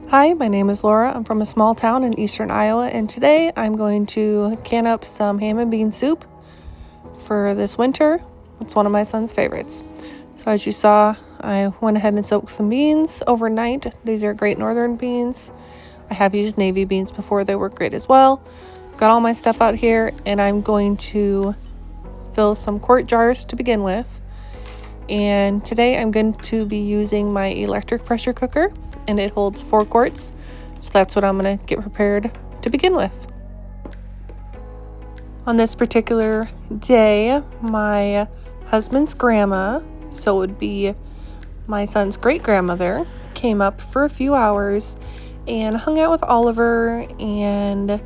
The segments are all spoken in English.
Hi, my name is Laura. I'm from a small town in eastern Iowa, and today I'm going to can up some ham and bean soup for this winter. It's one of my son's favorites. So as you saw, I went ahead and soaked some beans overnight. These are Great Northern beans. I have used navy beans before, they work great as well. Got all my stuff out here, and I'm going to fill some quart jars to begin with. And today I'm going to be using my electric pressure cooker, and it holds 4 quarts. So that's what I'm going to get prepared to begin with. On this particular day, my husband's grandma, so it would be my son's great grandmother, came up for a few hours and hung out with Oliver and,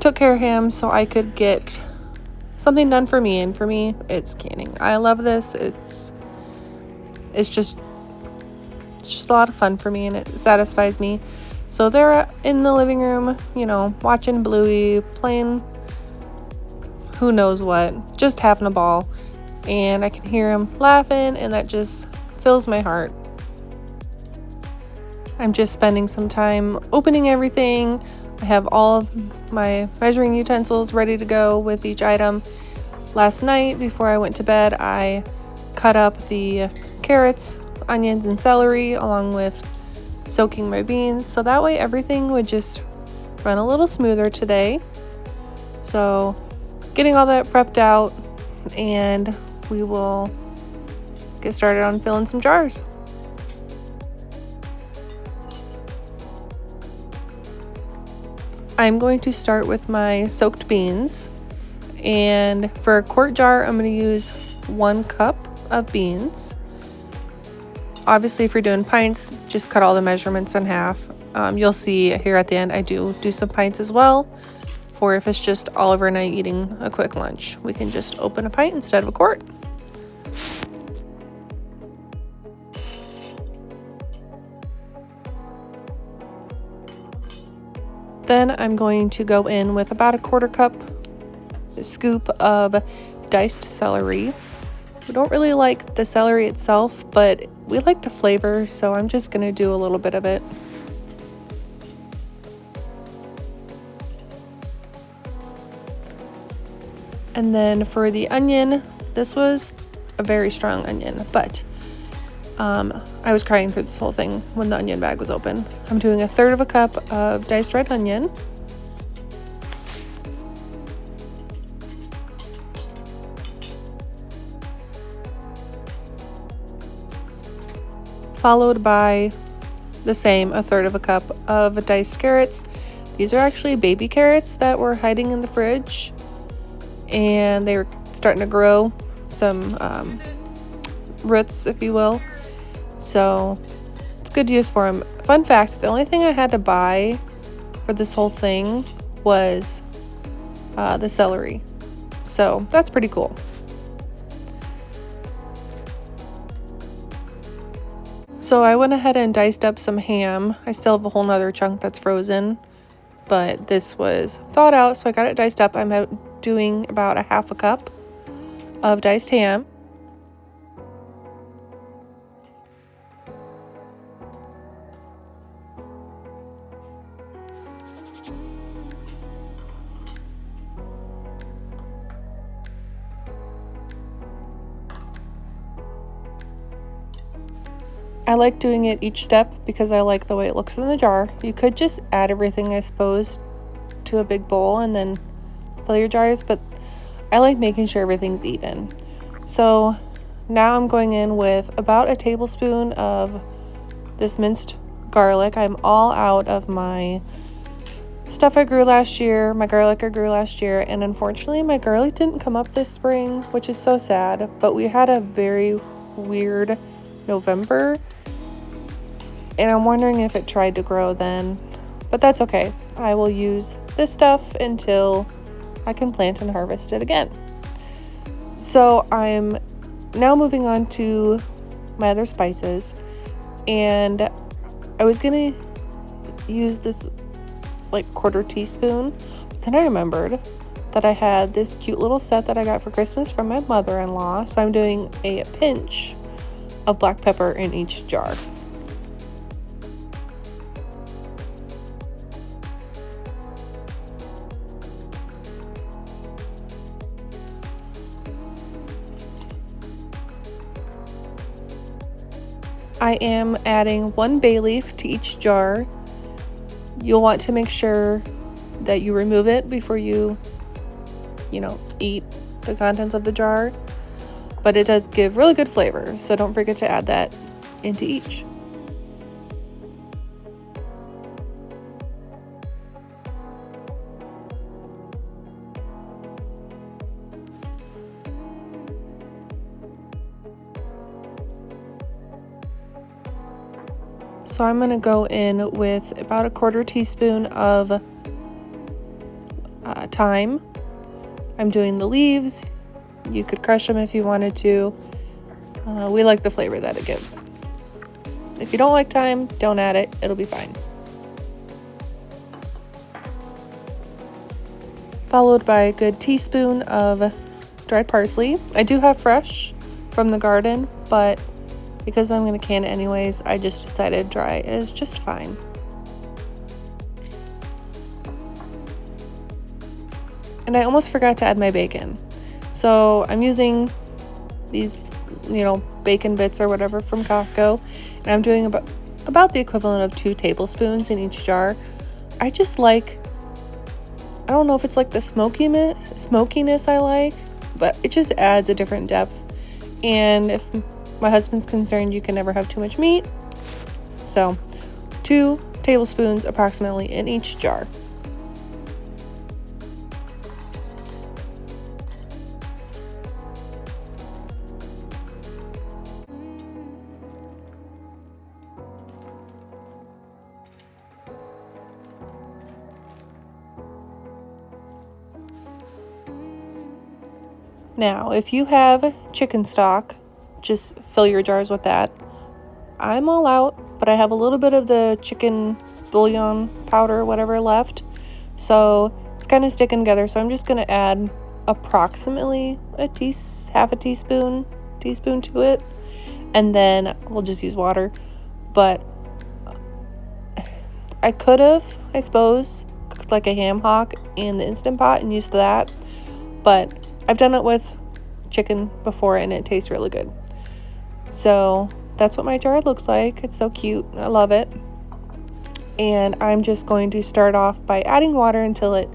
took care of him so I could get something done for me. And for me, it's canning. I love this. It's just a lot of fun for me, and it satisfies me. So they're in the living room, watching Bluey, playing who knows what, just having a ball. And I can hear him laughing, and that just fills my heart. I'm just spending some time opening everything. I have all of my measuring utensils ready to go with each item. Last night, before I went to bed, I cut up the carrots, onions, and celery along with soaking my beans, so that way everything would just run a little smoother today. So getting all that prepped out, and we will get started on filling some jars. I'm going to start with my soaked beans, and for a quart jar I'm going to use 1 cup of beans. Obviously, if you're doing pints, just cut all the measurements in half. You'll see here at the end I do some pints as well, for if it's just Oliver and I eating a quick lunch. We can just open a pint instead of a quart. Then I'm going to go in with about a 1/4 cup scoop of diced celery. We don't really like the celery itself, but we like the flavor, so I'm just going to do a little bit of it. And then for the onion, this was a very strong onion, but I was crying through this whole thing when the onion bag was open. I'm doing 1/3 cup of diced red onion. Followed by the same 1/3 cup of diced carrots. These are actually baby carrots that were hiding in the fridge, and they were starting to grow some roots, if you will. So it's good use for them. Fun fact, the only thing I had to buy for this whole thing was the celery. So that's pretty cool. So I went ahead and diced up some ham. I still have a whole nother chunk that's frozen, but this was thawed out, so I got it diced up. I'm doing about 1/2 cup of diced ham. I like doing it each step because I like the way it looks in the jar. You could just add everything, I suppose, to a big bowl and then fill your jars, but I like making sure everything's even. So now I'm going in with about a tablespoon of this minced garlic. I'm all out of my stuff I grew last year, my garlic I grew last year, and unfortunately my garlic didn't come up this spring, which is so sad, but we had a very weird November, and I'm wondering if it tried to grow then, but that's okay. I will use this stuff until I can plant and harvest it again. So I'm now moving on to my other spices, and I was gonna use this like 1/4 teaspoon, but then I remembered that I had this cute little set that I got for Christmas from my mother-in-law, so I'm doing a pinch of black pepper in each jar. I am adding 1 bay leaf to each jar. You'll want to make sure that you remove it before you eat the contents of the jar, but it does give really good flavor, so don't forget to add that into each. So I'm going to go in with about a 1/4 teaspoon of thyme. I'm doing the leaves. You could crush them if you wanted to. We like the flavor that it gives. If you don't like thyme, don't add it. It'll be fine. Followed by a good teaspoon of dried parsley. I do have fresh from the garden, but because I'm going to can it anyways, I just decided dry is just fine. And I almost forgot to add my bacon. So I'm using these, bacon bits or whatever from Costco, and I'm doing about the equivalent of 2 tablespoons in each jar. I don't know if it's like the smokiness I like, but it just adds a different depth. And if my husband's concerned, you can never have too much meat. So 2 tablespoons approximately in each jar. Now, if you have chicken stock, just fill your jars with that. I'm all out, but I have a little bit of the chicken bouillon powder, whatever, left. So it's kind of sticking together. So I'm just going to add approximately half a teaspoon to it. And then we'll just use water. But I could have, I suppose, cooked like a ham hock in the Instant Pot and used that. But I've done it with chicken before and it tastes really good. So that's what my jar looks like. It's so cute. I love it. And I'm just going to start off by adding water until it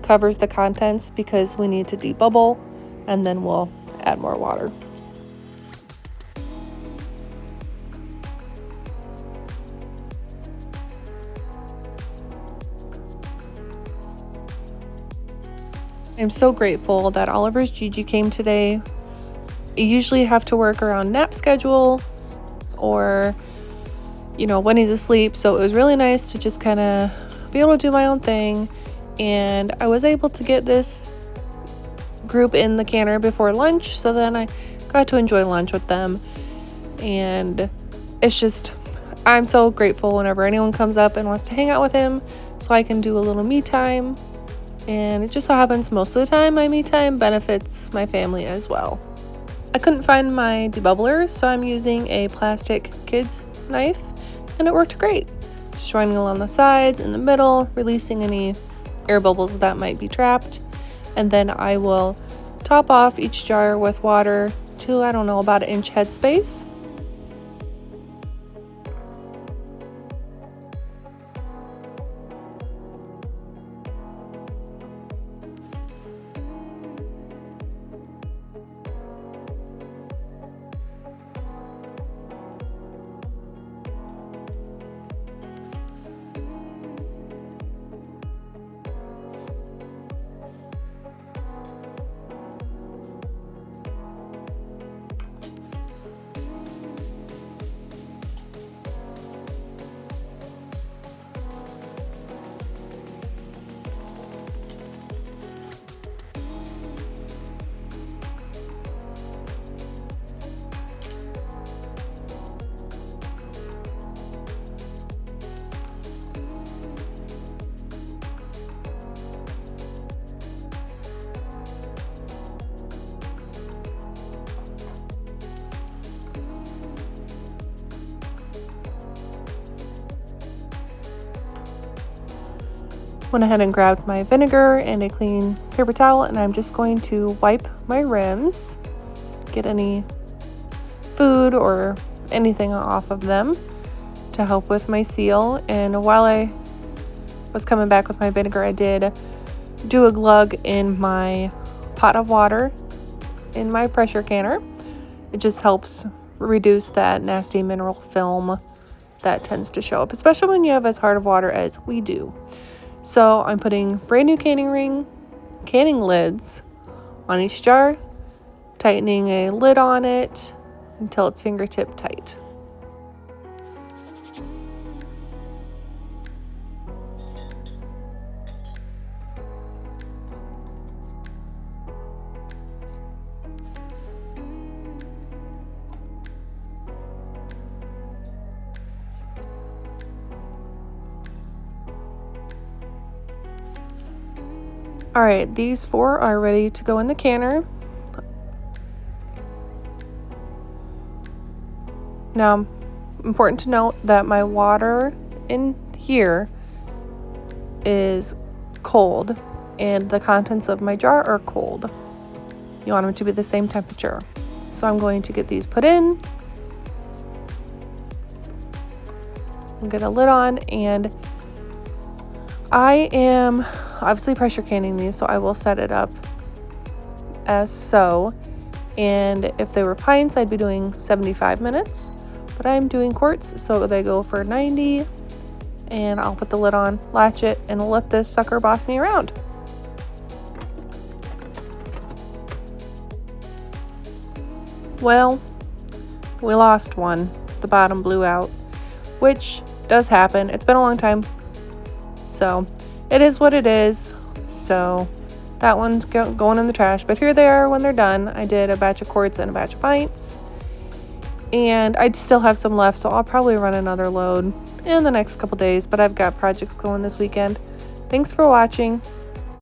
covers the contents because we need to debubble, and then we'll add more water. I'm so grateful that Oliver's Gigi came today. I usually have to work around nap schedule or, when he's asleep. So it was really nice to just kind of be able to do my own thing. And I was able to get this group in the canner before lunch. So then I got to enjoy lunch with them. And it's just, I'm so grateful whenever anyone comes up and wants to hang out with him so I can do a little me time. And it just so happens most of the time my me time benefits my family as well. I couldn't find my debubbler, so I'm using a plastic kids knife, and it worked great. Just running along the sides, in the middle, releasing any air bubbles that might be trapped. And then I will top off each jar with water to, about 1 inch headspace. Went ahead and grabbed my vinegar and a clean paper towel, and I'm just going to wipe my rims, get any food or anything off of them to help with my seal. And while I was coming back with my vinegar, I did do a glug in my pot of water in my pressure canner. It just helps reduce that nasty mineral film that tends to show up, especially when you have as hard of water as we do. So I'm putting brand new canning lids on each jar, tightening a lid on it until it's fingertip tight. All right, these 4 are ready to go in the canner. Now, important to note that my water in here is cold and the contents of my jar are cold. You want them to be the same temperature. So I'm going to get these put in. I'll get a lid on, and I am obviously pressure canning these, so I will set it up as so. And if they were pints, I'd be doing 75 minutes, but I'm doing quarts, so they go for 90. And I'll put the lid on, latch it, and let this sucker boss me around. Well, we lost one. The bottom blew out, which does happen. It's been a long time, so it is what it is. So that one's going in the trash, but here they are when they're done. I did a batch of quarts and a batch of pints, and I still have some left, so I'll probably run another load in the next couple days, but I've got projects going this weekend. Thanks for watching.